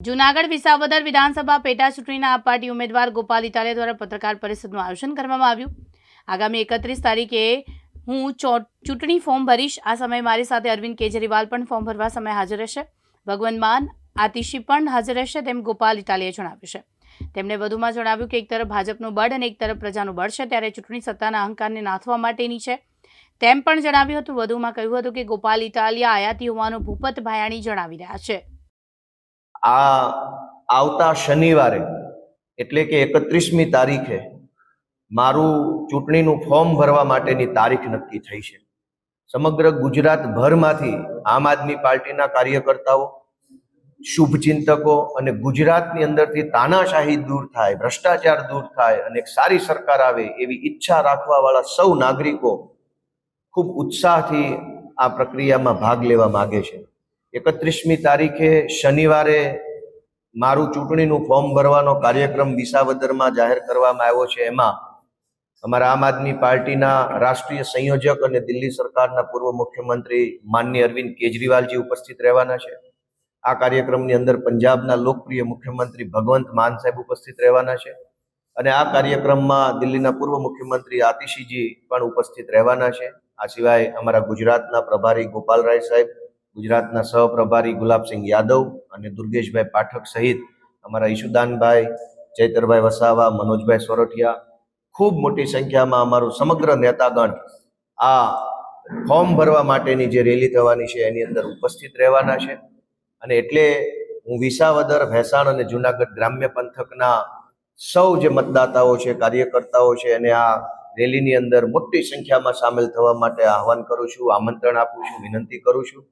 જૂનાગઢ વિસાવદર વિધાનસભા પેટા ચૂંટણીના આપ પાર્ટી ઉમેદવાર ગોપાલ ઇટાલિયા દ્વારા પત્રકાર પરિષદનું આયોજન કરવામાં આવ્યું। આગામી 31 તારીખે હું ચૂંટણી ફોર્મ ભરીશ। આ સમયે મારી સાથે અરવિંદ કેજરીવાલ પણ ફોર્મ ભરવા સમયે હાજર રહેશે। ભગવંત માન આતિશી પણ હાજર રહેશે તેમ ગોપાલ ઇટાલિયાએ જણાવ્યું છે। તેમણે વધુમાં જણાવ્યું કે એક તરફ ભાજપનું બળ અને એક તરફ પ્રજાનું બળ છે, ત્યારે ચૂંટણી સત્તાના અહંકારને નાથવા માટેની છે તેમ પણ જણાવ્યું હતું। વધુમાં કહ્યું હતું કે ગોપાલ ઇટાલિયા આયાતી હોવાનું ભૂપત ભાયાણી જણાવી રહ્યા છે। આવતા શનિવારે એટલે કે 31મી તારીખે મારું ચૂંટણીનું ફોર્મ ભરવા માટેની તારીખ નક્કી થઈ છે। સમગ્ર ગુજરાતભરમાંથી આમ આદમી પાર્ટીના કાર્યકર્તાઓ, શુભચિંતકો અને ગુજરાતની અંદરથી તાનાશાહી દૂર થાય, ભ્રષ્ટાચાર દૂર થાય અને એક સારી સરકાર આવે એવી ઈચ્છા રાખવાવાળા સૌ નાગરિકો ખૂબ ઉત્સાહથી આ પ્રક્રિયામાં ભાગ લેવા માગે છે। 31મી તારીખે શનિવારે મારું ચૂંટણીનું ફોર્મ ભરવાનો કાર્યક્રમ વિસાવદરમાં જાહેર કરવામાં આવ્યો છે। એમાં અમારા આમ આદમી પાર્ટીના રાષ્ટ્રીય સંયોજક અને દિલ્હી સરકારના પૂર્વ મુખ્યમંત્રી માનનીય અરવિંદ કેજરીવાલજી ઉપસ્થિત રહેવાના છે। આ કાર્યક્રમની અંદર પંજાબના લોકપ્રિય મુખ્યમંત્રી ભગવંત માન સાહેબ ઉપસ્થિત રહેવાના છે અને આ કાર્યક્રમમાં દિલ્હીના પૂર્વ મુખ્યમંત્રી આતિશીજી પણ ઉપસ્થિત રહેવાના છે। આ સિવાય અમારા ગુજરાતના પ્રભારી ગોપાલરાય સાહેબ, ગુજરાતના સહપ્રભારી ગુલાબસિંહ યાદવ અને દુર્ગેશભાઈ પાઠક સહિત અમારા ઈશુદાનભાઈ, ચૈતરભાઈ વસાવા, મનોજભાઈ સોરઠિયા, ખૂબ મોટી સંખ્યામાં અમારું સમગ્ર નેતાગણ આ ફોર્મ ભરવા માટેની જે રેલી થવાની છે એની અંદર ઉપસ્થિત રહેવાના છે। અને એટલે હું વિસાવદર, ભેસાણ અને જુનાગઢ ગ્રામ્ય પંથકના સૌ જે મતદાતાઓ છે, કાર્યકર્તાઓ છે અને આ રેલીની અંદર મોટી સંખ્યામાં સામેલ થવા માટે આહવાન કરું છું, આમંત્રણ આપું છું, વિનંતી કરું છું।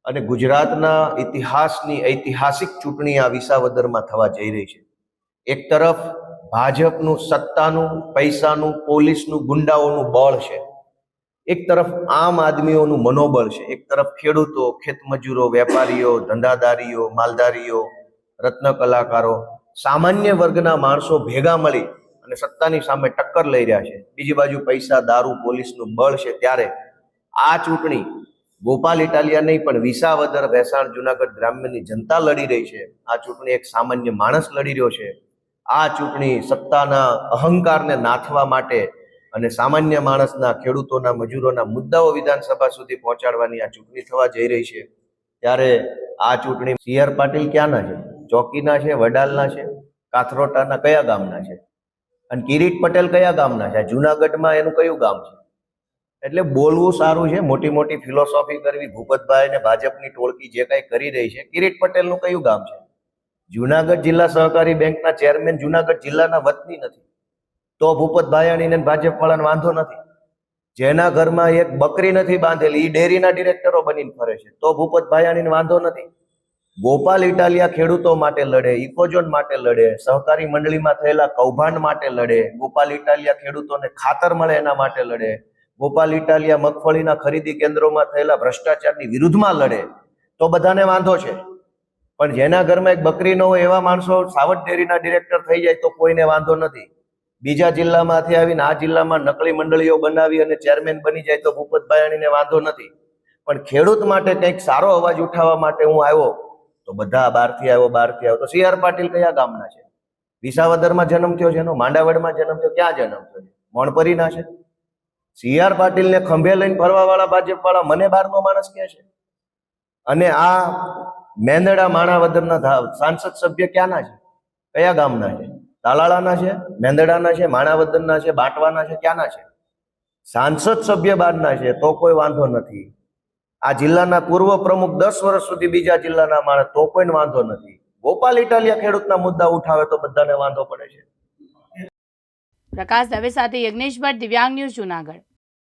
અને ગુજરાતના ઇતિહાસની ઐતિહાસિક ચૂંટણી આ વિસાવદરમાં થવા જઈ રહી છે। એક તરફ ભાજપનું સત્તાનું, પૈસાનું, પોલીસનું, ગુંડાઓનું બળ છે, એક તરફ આમ આદમીઓનું મનોબળ છે, એક તરફ ખેડૂતો, ખેતમજૂરો, વેપારીઓ, ધંધાદારીઓ, માલધારીઓ, રત્ન કલાકારો, સામાન્ય વર્ગના માણસો ભેગા મળી અને સત્તાની સામે ટક્કર લઈ રહ્યા છે। બીજી બાજુ પૈસા, દારૂ, પોલીસનું બળ છે, ત્યારે આ ચૂંટણી ગોપાલ ઇટાલિયા નહીં પણ વિસાવદર, ભેસાણ, જુનાગઢ ગ્રામ્યની જનતા લડી રહી છે। આ ચૂંટણી એક સામાન્ય માણસ લડી રહ્યો છે। આ ચૂંટણી સત્તાના અહંકારને નાથવા માટે અને સામાન્ય માણસના, ખેડૂતોના, મજૂરોના મુદ્દાઓ વિધાનસભા સુધી પહોંચાડવાની આ ચૂંટણી થવા જઈ રહી છે। ત્યારે આ ચૂંટણી CR પાટીલ ક્યાંના છે? ચોકીના છે, વડાલના છે, કાથરોટાના કયા ગામના છે? અને કિરીટ પટેલ કયા ગામના છે? જુનાગઢમાં એનું કયું ગામ છે? એટલે બોલવું સારું છે, મોટી મોટી ફિલોસોફી કરવી, ભૂપતભાઈ ને ભાજપની ટોળકી જે કઈ કરી રહી છે, કિરીટ પટેલનું કયું ગામ છે? જુનાગઢ જિલ્લા સહકારી બેંકના ચેરમેન જુનાગઢ જિલ્લાના વતની નથી તો ભૂપત ભાયાણીને ભાજપ વાળાને વાંધો નથી। જેના ઘરમાં એક બકરી નથી બાંધેલી એ ડેરીના ડિરેક્ટરો બનીને ફરે છે તો ભૂપત ભાયાણીને વાંધો નથી। ગોપાલ ઇટાલિયા ખેડૂતો માટે લડે, ઇકોઝોન માટે લડે, સહકારી મંડળીમાં થયેલા કૌભાંડ માટે લડે, ગોપાલ ઇટાલિયા ખેડૂતોને ખાતર મળે એના માટે લડે, ગોપાલ ઇટાલિયા મગફળીના ખરીદી કેન્દ્રોમાં થયેલા ભ્રષ્ટાચારની વિરુદ્ધમાં લડે તો બધાને વાંધો છે। પણ જેના ઘરમાં એક બકરી ન હોય એવા માણસો સાવટ ડેરીના ડિરેક્ટર થઈ જાય તો કોઈને વાંધો નથી। બીજા જિલ્લામાંથી આવીને આ જિલ્લામાં નકલી મંડળીઓ બનાવી અને ચેરમેન બની જાય તો ભૂપત ભાયાણીને વાંધો નથી। પણ ખેડૂત માટે કંઈક સારો અવાજ ઉઠાવવા માટે હું આવ્યો તો બધા બહારથી આવ્યો તો CR પાટીલ કયા ગામના છે? વિસાવદરમાં જન્મ થયો છે એનો? માંડાવડમાં જન્મ થયો? ક્યાં જન્મ થયો છે? મોણપરીના છે? CR પાટીલને ખંભે લઈને ફરવા વાળા ભાજપ વાળા મને બહારનો માણસ કહે છે। અને આ મેંદડા માણાવદરના સાંસદ સભ્ય ક્યાંના છે? કયા ગામના છે? તાલાળાના છે, મેંદડાના છે, માણાવદરના છે, બાંટવાના છે, ક્યાંના છે? સાંસદ સભ્ય બહારના છે તો કોઈ વાંધો નથી। આ જિલ્લાના પૂર્વ પ્રમુખ 10 વર્ષ સુધી બીજા જિલ્લાના માણસ તો કોઈને વાંધો નથી। ગોપાલ ઇટાલિયા ખેડૂતના મુદ્દા ઉઠાવે તો બધાને વાંધો પડે છે। પ્રકાશ દવે સાથે યજ્ઞેશ ભટ્ટ, દિવ્યાંગ ન્યૂઝ, જૂનાગઢ।